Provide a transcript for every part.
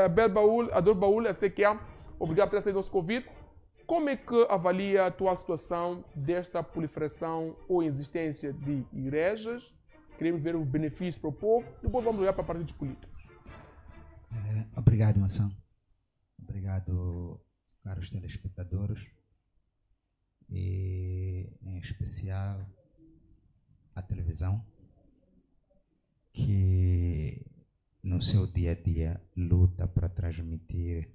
Abel Baúl, Ador Baúl, Ezequiel, obrigado por ter aceito nosso convite. Como é que avalia a atual situação desta proliferação ou existência de igrejas? Queremos ver os benefícios para o povo, depois vamos olhar para partidos políticos. Obrigado, Mação. Obrigado, caros telespectadores. E, em especial, a televisão, que no seu dia a dia luta para transmitir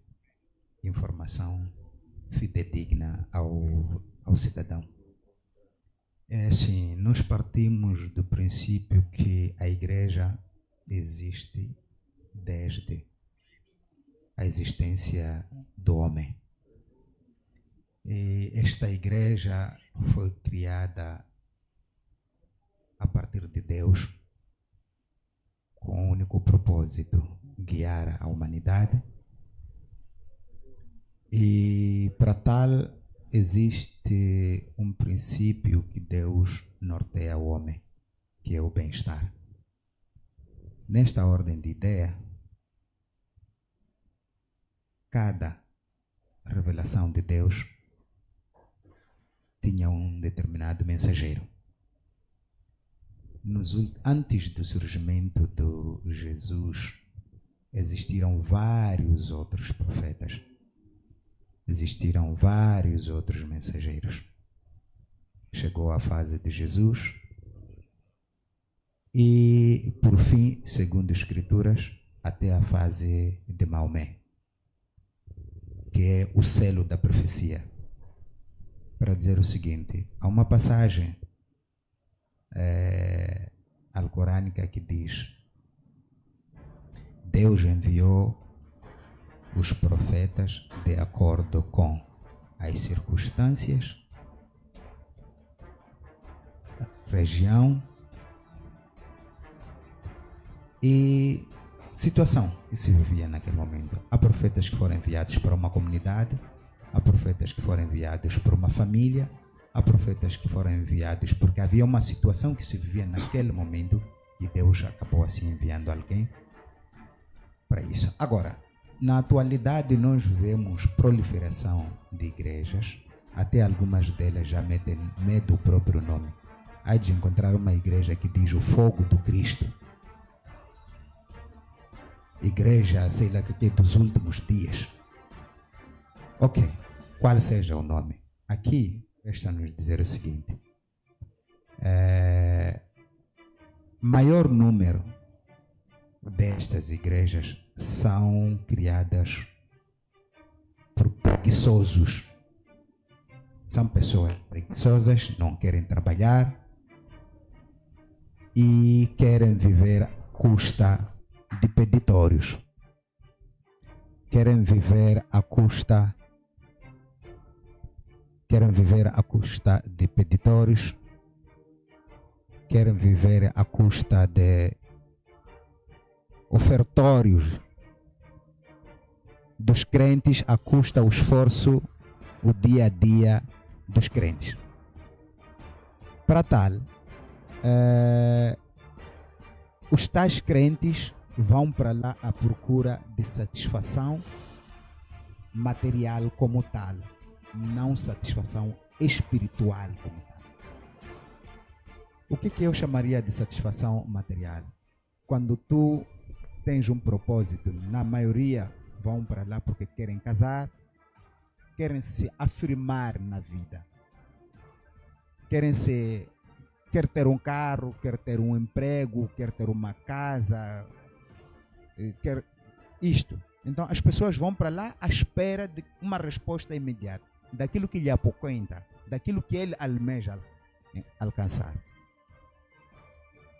informação fidedigna ao cidadão. É assim, nós partimos do princípio que a igreja existe desde a existência do homem. E esta igreja foi criada a partir de Deus com o único propósito: guiar a humanidade. E para tal existe um princípio que Deus norteia o homem, que é o bem-estar. Nesta ordem de ideia, cada revelação de Deus tinha um determinado mensageiro. Antes do surgimento de Jesus, existiram vários outros profetas. Existiram vários outros mensageiros. Chegou a fase de Jesus e, por fim, segundo as Escrituras, até a fase de Maomé, que é o selo da profecia. Para dizer o seguinte, há uma passagem alcorânica que diz: Deus enviou os profetas de acordo com as circunstâncias, região e situação que se vivia naquele momento. Há profetas que foram enviados para uma comunidade, há profetas que foram enviados para uma família, há profetas que foram enviados porque havia uma situação que se vivia naquele momento e Deus acabou assim enviando alguém para isso. Agora, na atualidade nós vemos proliferação de igrejas, até algumas delas já metem medo do próprio nome. Há de encontrar uma igreja que diz o fogo do Cristo. Igreja, sei lá o que é, dos últimos dias. Ok, qual seja o nome? Aqui, resta-nos dizer o seguinte. Maior número destas igrejas são criadas por preguiçosos. São pessoas preguiçosas, não querem trabalhar e querem viver à custa de peditórios. Querem viver à custa de peditórios. Querem viver à custa de ofertórios dos crentes, à custa do esforço, o dia a dia dos crentes. Para tal, os tais crentes vão para lá à procura de satisfação material como tal, não satisfação espiritual como tal. O que eu chamaria de satisfação material? Quando tu tens um propósito, na maioria vão para lá porque querem casar, querem se afirmar na vida, quer ter um carro, quer ter um emprego, quer ter uma casa, quer isto. Então as pessoas vão para lá à espera de uma resposta imediata, daquilo que lhe apoquenta, daquilo que ele almeja alcançar.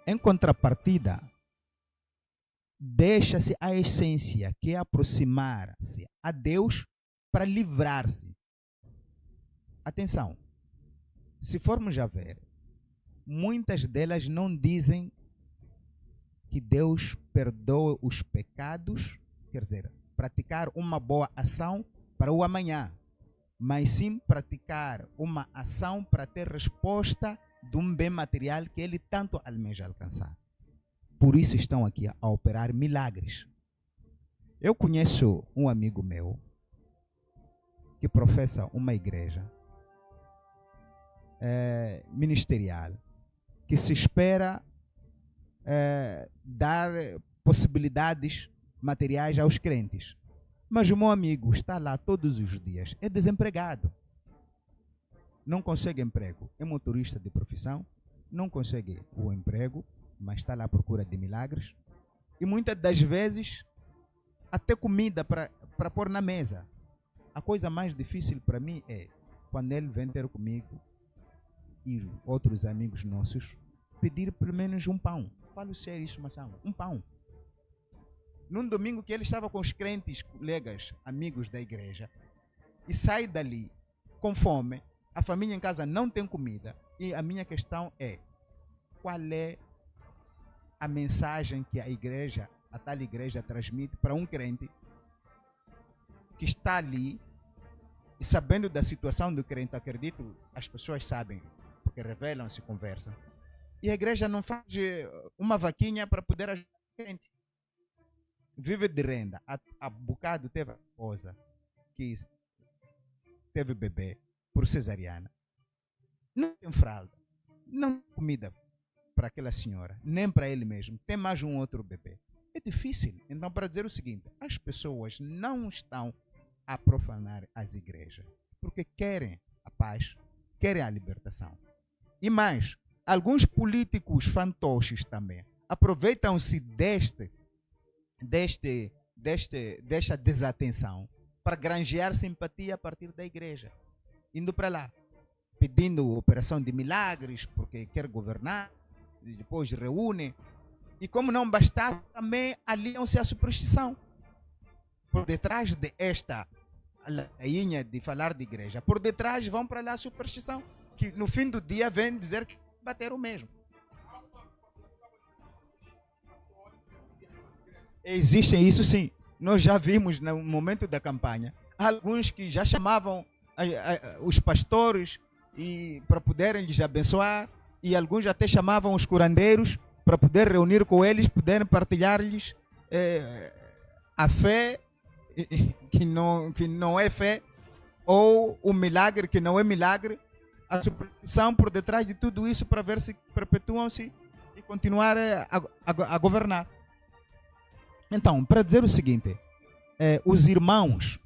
Em contrapartida, deixa-se a essência, que é aproximar-se a Deus para livrar-se. Atenção, se formos a ver, muitas delas não dizem que Deus perdoa os pecados, quer dizer, praticar uma boa ação para o amanhã, mas sim praticar uma ação para ter resposta de um bem material que ele tanto almeja alcançar. Por isso estão aqui a operar milagres. Eu conheço um amigo meu que professa uma igreja ministerial que se espera dar possibilidades materiais aos crentes. Mas o meu amigo está lá todos os dias, é desempregado. Não consegue emprego, é motorista de profissão, não consegue o emprego, mas está lá à procura de milagres. E muitas das vezes, até comida para pôr na mesa. A coisa mais difícil para mim é quando ele vem ter comigo e outros amigos nossos pedir pelo menos um pão. Falo sério isso, Massamo, um pão. Num domingo que ele estava com os crentes, colegas, amigos da igreja, e sai dali com fome, a família em casa não tem comida, e a minha questão é, qual é a mensagem que a tal igreja transmite para um crente que está ali e sabendo da situação do crente, acredito, as pessoas sabem, porque revelam-se, conversam, e a igreja não faz uma vaquinha para poder ajudar o crente. Vive de renda. Há bocado teve a esposa que teve bebê por cesariana. Não tem fralda, não tem comida para aquela senhora, nem para ele mesmo. Tem mais um outro bebê. É difícil. Então, para dizer o seguinte, as pessoas não estão a profanar as igrejas porque querem a paz, querem a libertação. E mais, alguns políticos fantoches também aproveitam-se desta desatenção para granjear simpatia a partir da igreja, indo para lá, pedindo operação de milagres, porque quer governar, e depois reúne, e como não bastasse, também aliam-se à superstição. Por detrás de esta ladainha de falar de igreja, por detrás vão para lá a superstição, que no fim do dia vem dizer que bateram mesmo. Existem isso sim. Nós já vimos no momento da campanha alguns que já chamavam os pastores para poderem lhes abençoar, e alguns até chamavam os curandeiros para poder reunir com eles, poderem partilhar-lhes a fé que não é fé, ou o milagre que não é milagre, a superstição por detrás de tudo isso, para ver se perpetuam-se e continuar a governar. Então, para dizer o seguinte, os irmãos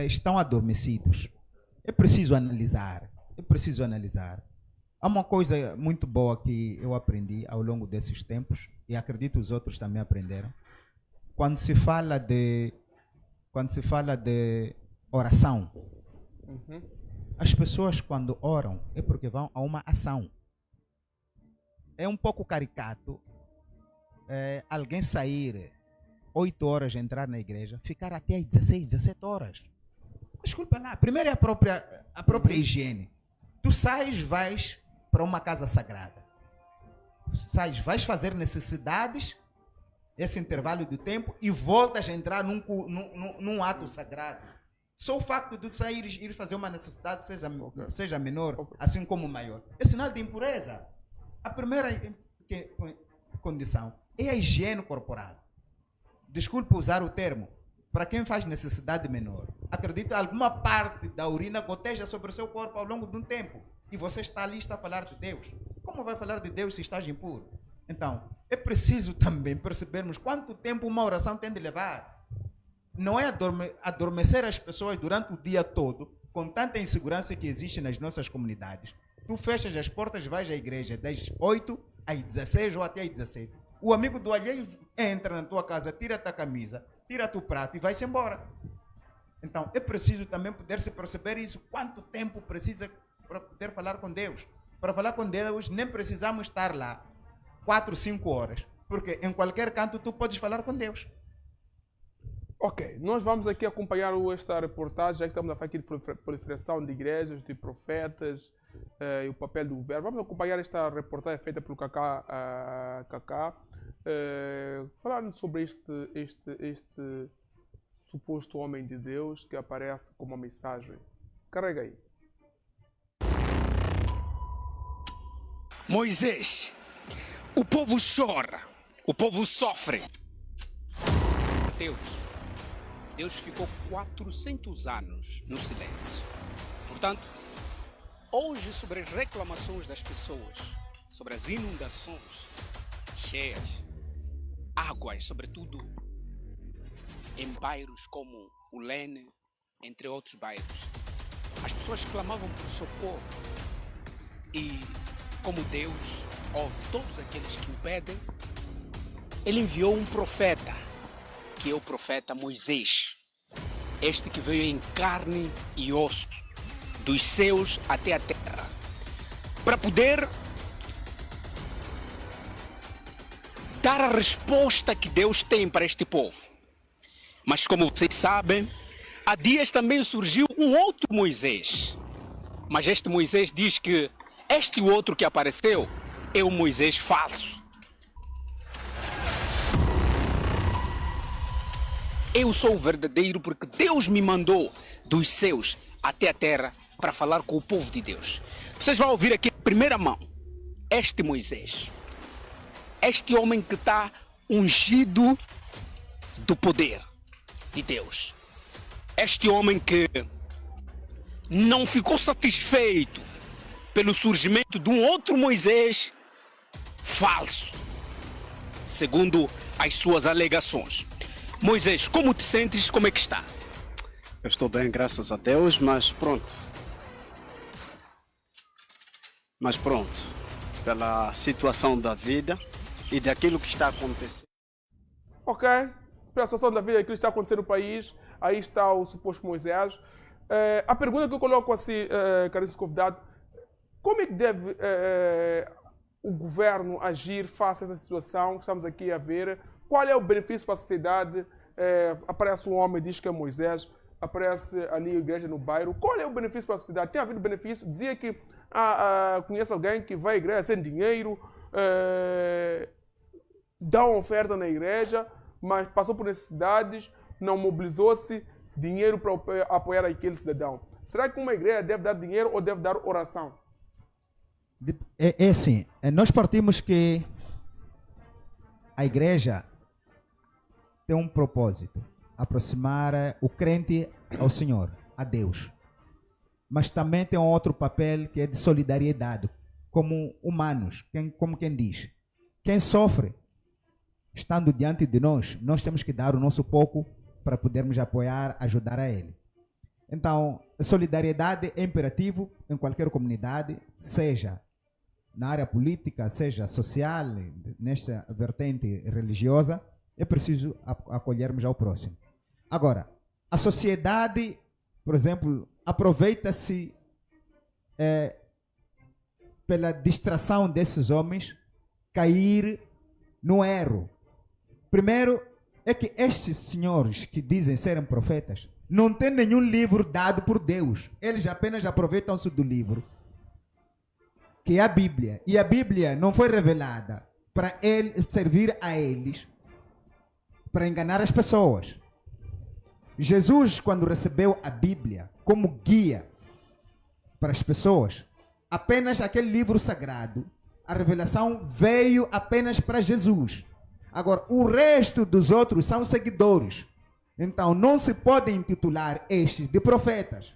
estão adormecidos. É preciso analisar. Há uma coisa muito boa que eu aprendi ao longo desses tempos, e acredito os outros também aprenderam. Quando se fala de oração, as pessoas quando oram é porque vão a uma ação. É um pouco caricato alguém sair 8 horas, entrar na igreja, ficar até às 16, 17 horas. Desculpa lá, primeiro é a própria higiene. Tu sais, vais para uma casa sagrada. Vais fazer necessidades, esse intervalo de tempo, e voltas a entrar num ato sagrado. Só o facto de tu sair e ir fazer uma necessidade, seja menor, assim como maior, é sinal de impureza. A primeira condição é a higiene corporal. Desculpe usar o termo, para quem faz necessidade menor. Acredito que alguma parte da urina goteja sobre o seu corpo ao longo de um tempo, e você está ali, está a falar de Deus. Como vai falar de Deus se estás impuro? Então, é preciso também percebermos quanto tempo uma oração tem de levar. Não é adormecer as pessoas durante o dia todo, com tanta insegurança que existe nas nossas comunidades. Tu fechas as portas, vais à igreja das 8 às 16 ou até às 17. O amigo do alheio entra na tua casa, tira-te a camisa, tira-te o prato e vai-se embora. Então, é preciso também poder-se perceber isso. Quanto tempo precisa para poder falar com Deus? Para falar com Deus, nem precisamos estar lá 4, 5 horas. Porque em qualquer canto tu podes falar com Deus. Ok, nós vamos aqui acompanhar esta reportagem, já que estamos a falar aqui de proliferação de igrejas, de profetas e o papel do governo. Vamos acompanhar esta reportagem feita pelo Kaká, falando sobre este suposto homem de Deus que aparece com uma mensagem. Carrega aí. Moisés, o povo chora, o povo sofre. Deus, Deus ficou 400 anos no silêncio. Portanto, hoje, sobre as reclamações das pessoas, sobre as inundações, cheias, águas, sobretudo em bairros como o Lene, entre outros bairros, as pessoas clamavam por socorro. E como Deus ouve todos aqueles que o pedem, Ele enviou um profeta, que é o profeta Moisés. Este que veio em carne e osso, dos céus até a terra, para poder dar a resposta que Deus tem para este povo. Mas como vocês sabem, há dias também surgiu um outro Moisés. Mas este Moisés diz que este outro que apareceu é o Moisés falso. Eu sou o verdadeiro porque Deus me mandou dos céus até a terra para falar com o povo de Deus. Vocês vão ouvir aqui em primeira mão este Moisés. Este homem que está ungido do poder de Deus. Este homem que não ficou satisfeito pelo surgimento de um outro Moisés falso, segundo as suas alegações. Moisés, como te sentes? Como é que está? Eu estou bem, graças a Deus, mas pronto. Pela situação da vida e daquilo que está acontecendo. Ok, pela situação da vida, aquilo que está acontecendo no país, aí está o suposto Moisés. A pergunta que eu coloco assim, caríssimo convidado, como é que deve o governo agir face a essa situação que estamos aqui a ver? Qual é o benefício para a sociedade? Aparece um homem, diz que é Moisés, aparece ali a igreja no bairro. Qual é o benefício para a sociedade? Tem havido benefício? Dizia que conhece alguém que vai à igreja sem dinheiro, dá uma oferta na igreja, mas passou por necessidades, não mobilizou-se dinheiro para apoiar aquele cidadão. Será que uma igreja deve dar dinheiro ou deve dar oração? É assim, nós partimos que a igreja tem um propósito, aproximar o crente ao Senhor, a Deus. Mas também tem um outro papel que é de solidariedade, como humanos, como quem diz. Quem sofre, estando diante de nós, nós temos que dar o nosso pouco para podermos apoiar, ajudar a ele. Então, a solidariedade é imperativo em qualquer comunidade, seja na área política, seja social, nesta vertente religiosa, é preciso acolhermos ao próximo. Agora, a sociedade, por exemplo, aproveita-se pela distração desses homens cair no erro. Primeiro, é que estes senhores que dizem serem profetas não têm nenhum livro dado por Deus. Eles apenas aproveitam-se do livro, que é a Bíblia. E a Bíblia não foi revelada para servir a eles, para enganar as pessoas. Jesus, quando recebeu a Bíblia como guia para as pessoas, apenas aquele livro sagrado, a revelação veio apenas para Jesus. Agora, o resto dos outros são seguidores. Então, não se pode intitular estes de profetas.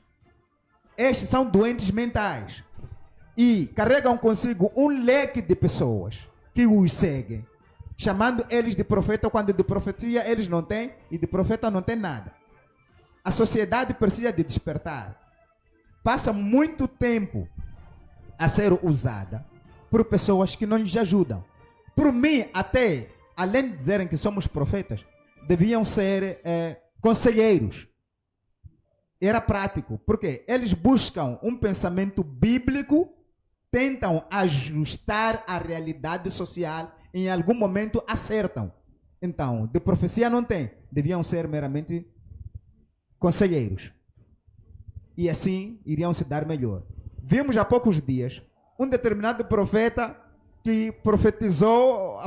Estes são doentes mentais e carregam consigo um leque de pessoas que os seguem, chamando eles de profeta, quando de profecia eles não têm e de profeta não tem nada. A sociedade precisa de despertar. Passa muito tempo a ser usada por pessoas que não lhes ajudam. Por mim, até, além de dizerem que somos profetas, deviam ser conselheiros. Era prático, porque eles buscam um pensamento bíblico, tentam ajustar a realidade social, em algum momento acertam. Então, de profecia não tem, deviam ser meramente conselheiros. E assim iriam se dar melhor. Vimos há poucos dias um determinado profeta que profetizou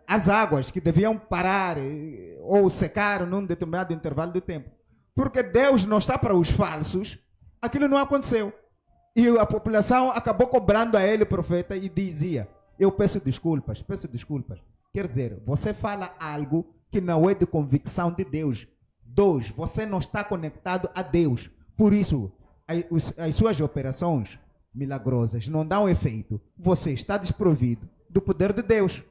as águas que deviam parar ou secar num determinado intervalo de tempo. Porque Deus não está para os falsos, aquilo não aconteceu. E a população acabou cobrando a ele, profeta, e dizia: eu peço desculpas, peço desculpas. Quer dizer, você fala algo que não é de convicção de Deus. 2, você não está conectado a Deus. Por isso, as suas operações milagrosas não dão efeito. Você está desprovido do poder de Deus.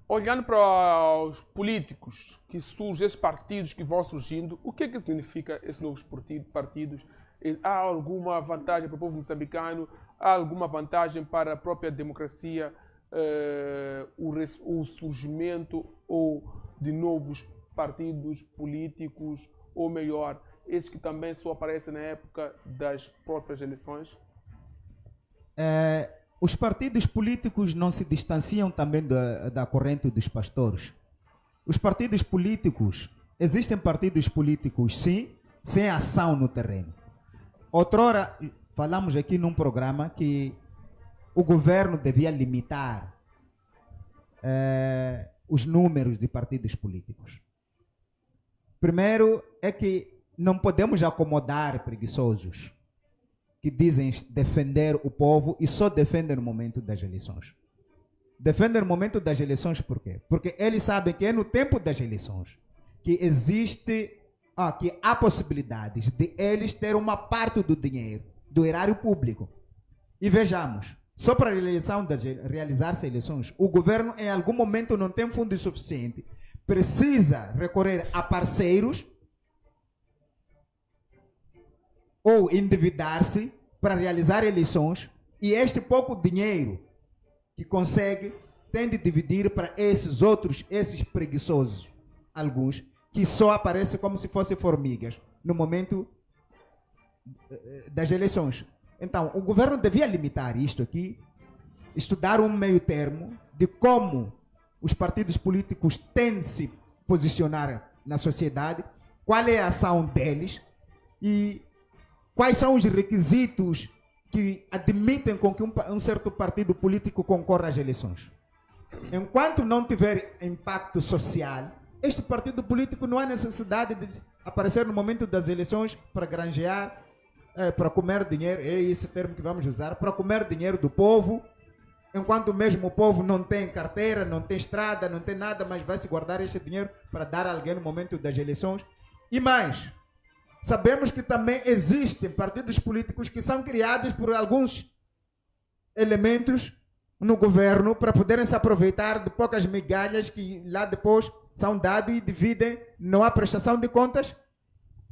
Olhando para os políticos que surgem, esses partidos que vão surgindo, o que significa esses novos partidos? Há alguma vantagem para o povo moçambicano? Há alguma vantagem para a própria democracia? O surgimento ou de novos partidos políticos, ou melhor, esses que também só aparecem na época das próprias eleições? Os partidos políticos não se distanciam também da corrente dos pastores. Os partidos políticos, existem partidos políticos, sim, sem ação no terreno. Outrora, falamos aqui num programa que o governo devia limitar os números de partidos políticos. Primeiro é que não podemos acomodar preguiçosos que dizem defender o povo e só defendem no momento das eleições. Defendem no momento das eleições por quê? Porque eles sabem que é no tempo das eleições que que há possibilidades de eles ter uma parte do dinheiro, do erário público. E vejamos, só para realizar-se eleições, o governo em algum momento não tem fundo suficiente, precisa recorrer a parceiros ou endividar-se para realizar eleições, e este pouco dinheiro que consegue tem de dividir para esses preguiçosos, alguns, que só aparecem como se fossem formigas no momento das eleições. Então, o governo devia limitar isto aqui, estudar um meio termo de como os partidos políticos têm de se posicionar na sociedade, qual é a ação deles e quais são os requisitos que admitem com que um certo partido político concorra às eleições. Enquanto não tiver impacto social, este partido político não há necessidade de aparecer no momento das eleições para granjear, para comer dinheiro, é esse termo que vamos usar, para comer dinheiro do povo, enquanto mesmo o povo não tem carteira, não tem estrada, não tem nada, mas vai se guardar esse dinheiro para dar a alguém no momento das eleições. E mais, sabemos que também existem partidos políticos que são criados por alguns elementos no governo para poderem se aproveitar de poucas migalhas que lá depois são dados e dividem, não há prestação de contas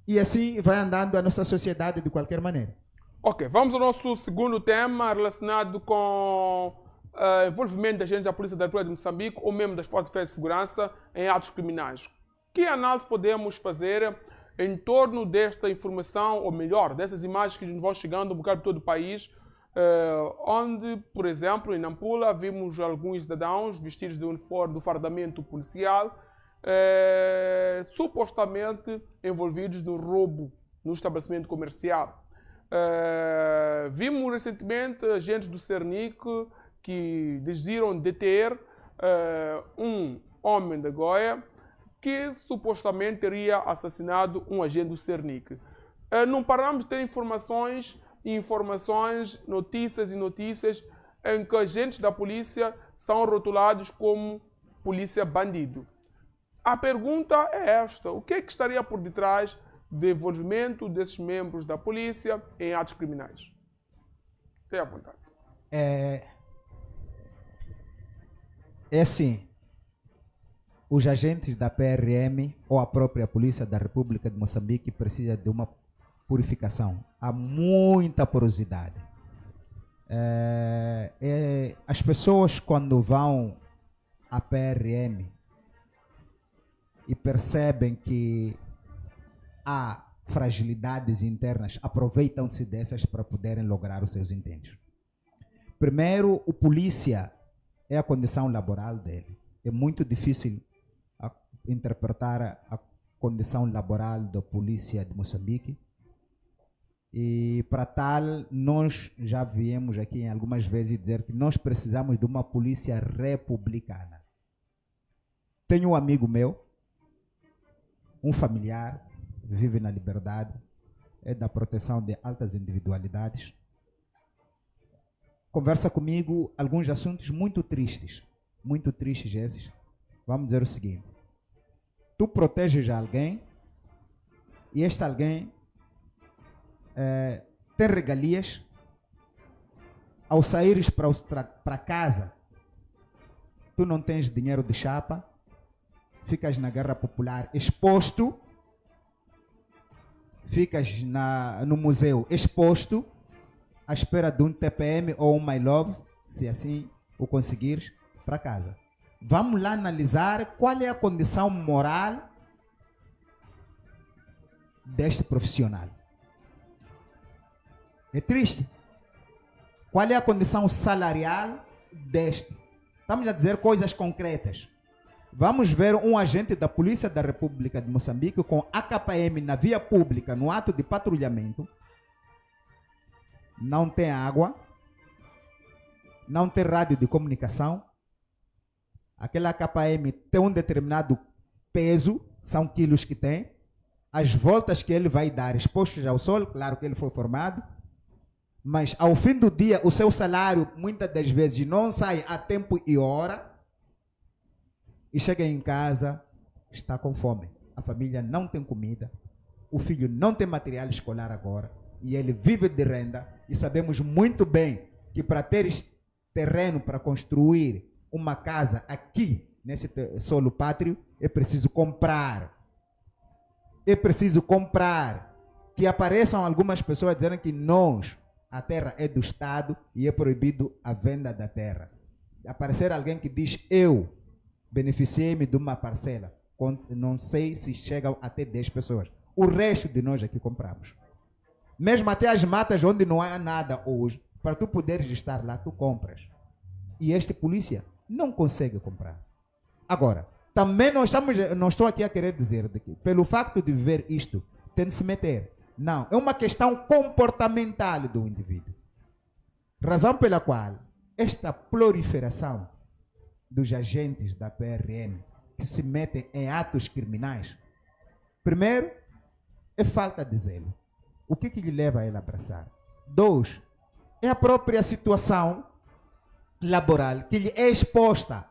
e assim vai andando a nossa sociedade de qualquer maneira. Ok, vamos ao nosso segundo tema relacionado com envolvimento de agentes da Polícia da República de Moçambique ou mesmo das Forças de Defesa e Segurança em atos criminais. Que análise podemos fazer em torno desta informação, ou melhor, dessas imagens que nos vão chegando um bocado de todo o país, onde, por exemplo, em Nampula, vimos alguns cidadãos vestidos de uniforme do fardamento policial, supostamente envolvidos no roubo no estabelecimento comercial. Vimos recentemente agentes do Cernic que decidiram deter um homem da Goia que supostamente teria assassinado um agente do Cernic. Não paramos de ter informações, notícias e notícias em que agentes da polícia são rotulados como polícia bandido. A pergunta é esta: o que é que estaria por detrás do envolvimento desses membros da polícia em atos criminais? Tenha à vontade. É assim, os agentes da PRM ou a própria Polícia da República de Moçambique precisam de uma purificação. Há muita porosidade. As pessoas, quando vão à PRM e percebem que há fragilidades internas, aproveitam-se dessas para poderem lograr os seus intentos. Primeiro, o polícia é a condição laboral dele. É muito difícil interpretar a condição laboral da polícia de Moçambique. E para tal, nós já viemos aqui algumas vezes dizer que nós precisamos de uma polícia republicana. Tenho um amigo meu, um familiar, vive na Liberdade, é da proteção de altas individualidades. Conversa comigo alguns assuntos muito tristes esses. Vamos dizer o seguinte: tu proteges alguém e este alguém tem regalias. Ao saíres para casa, tu não tens dinheiro de chapa, ficas na guerra popular exposto, ficas no museu exposto, à espera de um TPM ou um My Love, se assim o conseguires, para casa. Vamos lá analisar qual é a condição moral deste profissional. É triste. Qual é a condição salarial deste? Estamos a dizer coisas concretas. Vamos ver um agente da Polícia da República de Moçambique com AKPM na via pública, no ato de patrulhamento. Não tem água, não tem rádio de comunicação. Aquele AKPM tem um determinado peso, são quilos que tem. As voltas que ele vai dar expostos ao sol, claro que ele foi formado. Mas ao fim do dia, o seu salário muitas das vezes não sai a tempo e hora. E chega em casa, está com fome. A família não tem comida. O filho não tem material escolar agora. E ele vive de renda. E sabemos muito bem que para ter terreno para construir uma casa aqui, nesse solo pátrio, é preciso comprar. É preciso comprar. Que apareçam algumas pessoas dizendo que a terra é do Estado e é proibido a venda da terra. Aparecer alguém que diz, eu beneficiei-me de uma parcela. Não sei se chegam até 10 pessoas. O resto de nós aqui compramos. Mesmo até as matas onde não há nada hoje, para tu poderes estar lá, tu compras. E este polícia não consegue comprar. Agora, também não estou aqui a querer dizer que pelo facto de ver isto, tem de se meter. Não, é uma questão comportamental do indivíduo. Razão pela qual esta proliferação dos agentes da PRM que se metem em atos criminais, primeiro, é falta de zelo. O que lhe leva a ele a abraçar? 2, é a própria situação laboral que lhe é exposta.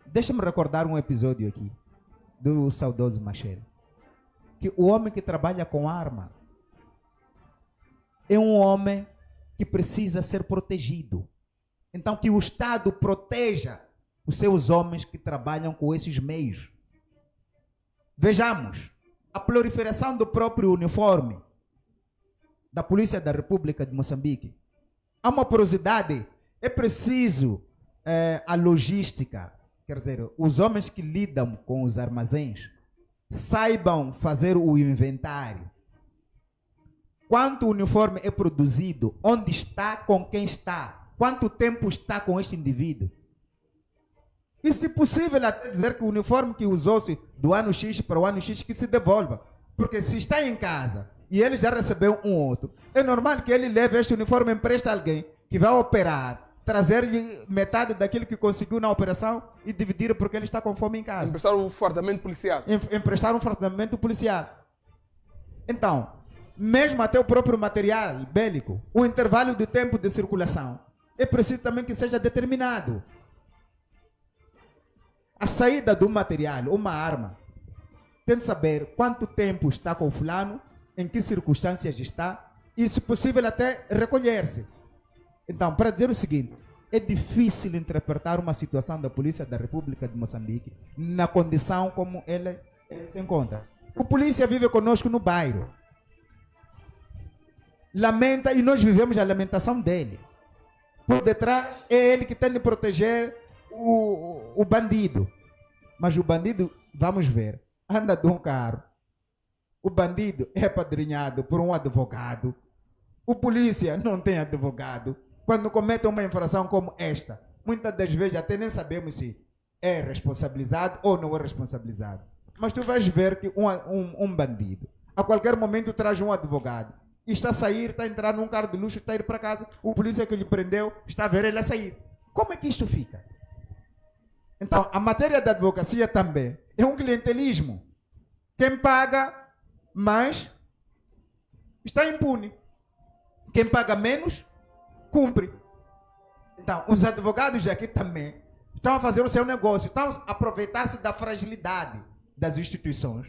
Deixa-me recordar um episódio aqui do saudoso Machel. Que o homem que trabalha com arma é um homem que precisa ser protegido. Então que o Estado proteja os seus homens que trabalham com esses meios. Vejamos, a proliferação do próprio uniforme da Polícia da República de Moçambique. Há uma porosidade, é preciso a logística, quer dizer, os homens que lidam com os armazéns, saibam fazer o inventário. Quanto uniforme é produzido? Onde está? Com quem está? Quanto tempo está com este indivíduo? E se possível até dizer que o uniforme que usou-se do ano X para o ano X que se devolva. Porque se está em casa e ele já recebeu um outro, é normal que ele leve este uniforme e empreste a alguém que vai operar, trazer-lhe metade daquilo que conseguiu na operação e dividir porque ele está com fome em casa. Emprestar um fardamento policial. Emprestar um fardamento policial. Então, mesmo até o próprio material bélico, o intervalo de tempo de circulação, é preciso também que seja determinado. A saída do material, uma arma, tem de saber quanto tempo está com fulano, em que circunstâncias está, e se possível até recolher-se. Então, para dizer o seguinte, é difícil interpretar uma situação da Polícia da República de Moçambique na condição como ele se encontra. O polícia vive conosco no bairro. Lamenta e nós vivemos a lamentação dele. Por detrás é ele que tem de proteger o bandido. Mas o bandido, vamos ver, anda de um carro. O bandido é apadrinhado por um advogado. O polícia não tem advogado. Quando comete uma infração como esta, muitas das vezes até nem sabemos se é responsabilizado ou não é responsabilizado. Mas tu vais ver que um bandido, a qualquer momento traz um advogado. E está a sair, está a entrar num carro de luxo, está a ir para casa. O polícia que lhe prendeu está a ver ele a sair. Como é que isto fica? Então, a matéria da advocacia também é um clientelismo. Quem paga mais está impune. Quem paga menos, cumpre. Então, os advogados aqui também estão a fazer o seu negócio, estão a aproveitar-se da fragilidade das instituições,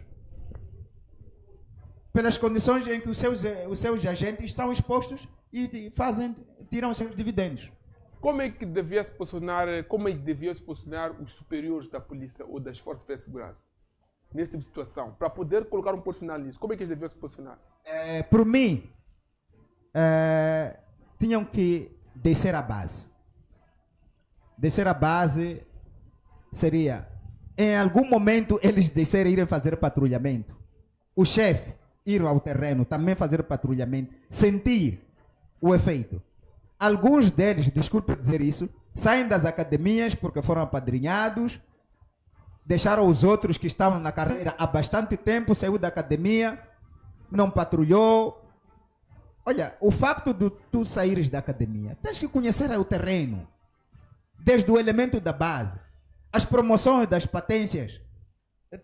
pelas condições em que os seus agentes estão expostos e tiram os seus dividendos. Como é que deviam se posicionar os superiores da polícia ou das forças de segurança nesse tipo de situação? Para poder colocar um posicionar nisso, como é que eles deviam se posicionar? Por mim, tinham que descer a base. Descer a base seria, em algum momento, eles descerem e irem fazer patrulhamento. O chefe ir ao terreno, também fazer patrulhamento, sentir o efeito. Alguns deles, desculpe dizer isso, saem das academias porque foram apadrinhados, deixaram os outros que estavam na carreira há bastante tempo, saiu da academia, não patrulhou. Olha, o facto de tu saíres da academia, tens que conhecer o terreno, desde o elemento da base. As promoções das patências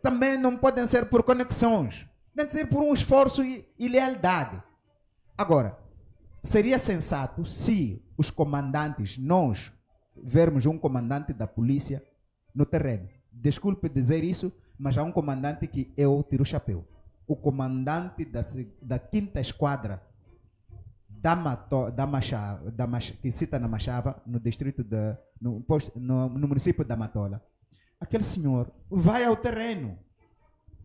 também não podem ser por conexões, tem que ser por um esforço e lealdade. Agora, seria sensato se os comandantes, nós, vermos um comandante da polícia no terreno. Desculpe dizer isso, mas há um comandante que eu tiro o chapéu. O comandante da 5ª Esquadra que cita na Machava, no distrito no município da Matola. Aquele senhor vai ao terreno.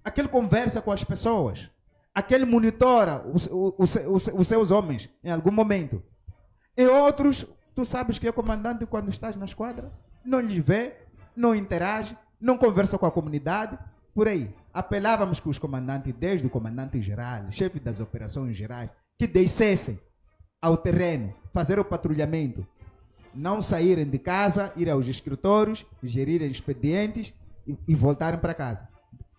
Aquele conversa com as pessoas. Aquele monitora os seus homens em algum momento. E outros, tu sabes que é comandante quando estás na esquadra, não lhe vê, não interage, não conversa com a comunidade, por aí. Apelávamos que os comandantes, desde o comandante-geral, chefe das operações gerais, que descessem ao terreno, fazer o patrulhamento, não saírem de casa, ir aos escritórios, gerirem expedientes e voltarem para casa.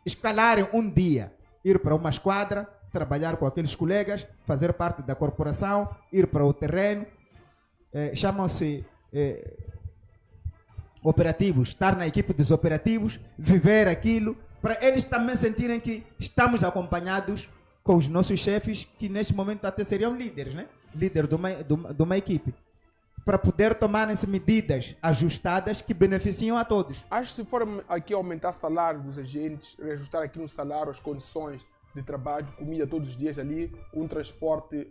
Escalarem um dia, ir para uma esquadra, trabalhar com aqueles colegas, fazer parte da corporação, ir para o terreno, chamam-se operativos, estar na equipe dos operativos, viver aquilo, para eles também sentirem que estamos acompanhados com os nossos chefes, que neste momento até seriam líderes, né? Líder de uma equipe, para poder tomarem-se medidas ajustadas que beneficiam a todos. Acho que se for aqui aumentar o salário dos agentes, reajustar aqui no salário, as condições de trabalho, comida todos os dias ali, um transporte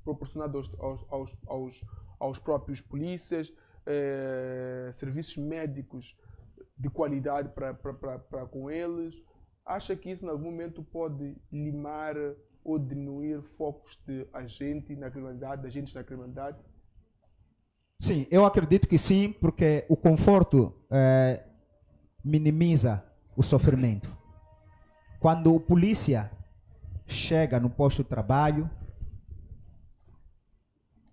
proporcionado aos próprios polícias, serviços médicos de qualidade para com eles. Acha que isso em algum momento pode limar ou diminuir focos de agentes na criminalidade? Sim, eu acredito que sim, porque o conforto minimiza o sofrimento. Quando o polícia chega no posto de trabalho,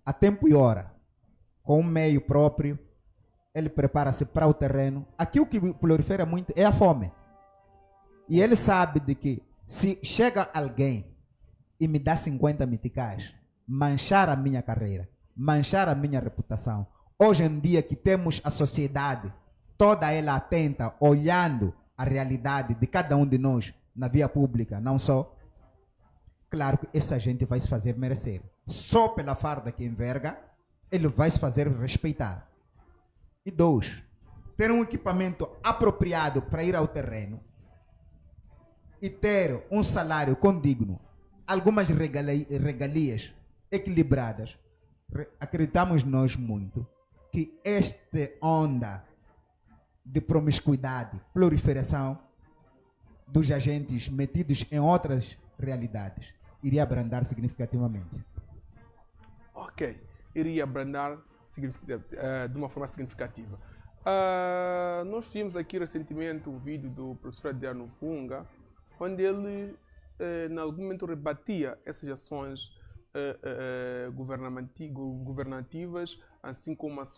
a tempo e hora, com um meio próprio, ele prepara-se para o terreno. Aqui o que prolifera muito é a fome. E ele sabe de que se chega alguém e me dá 50 meticais, manchar a minha carreira, manchar a minha reputação. Hoje em dia que temos a sociedade toda ela atenta, olhando a realidade de cada um de nós na via pública, não só, claro que essa gente vai se fazer merecer. Só pela farda que enverga, ele vai se fazer respeitar. E 2, ter um equipamento apropriado para ir ao terreno e ter um salário condigno, algumas regalias equilibradas. Acreditamos nós muito que esta onda de promiscuidade, proliferação dos agentes metidos em outras realidades iria abrandar significativamente. Ok, iria abrandar de uma forma significativa. Nós vimos aqui recentemente um vídeo do professor Adriano Funga, onde ele em algum momento rebatia essas ações governativas, assim como ações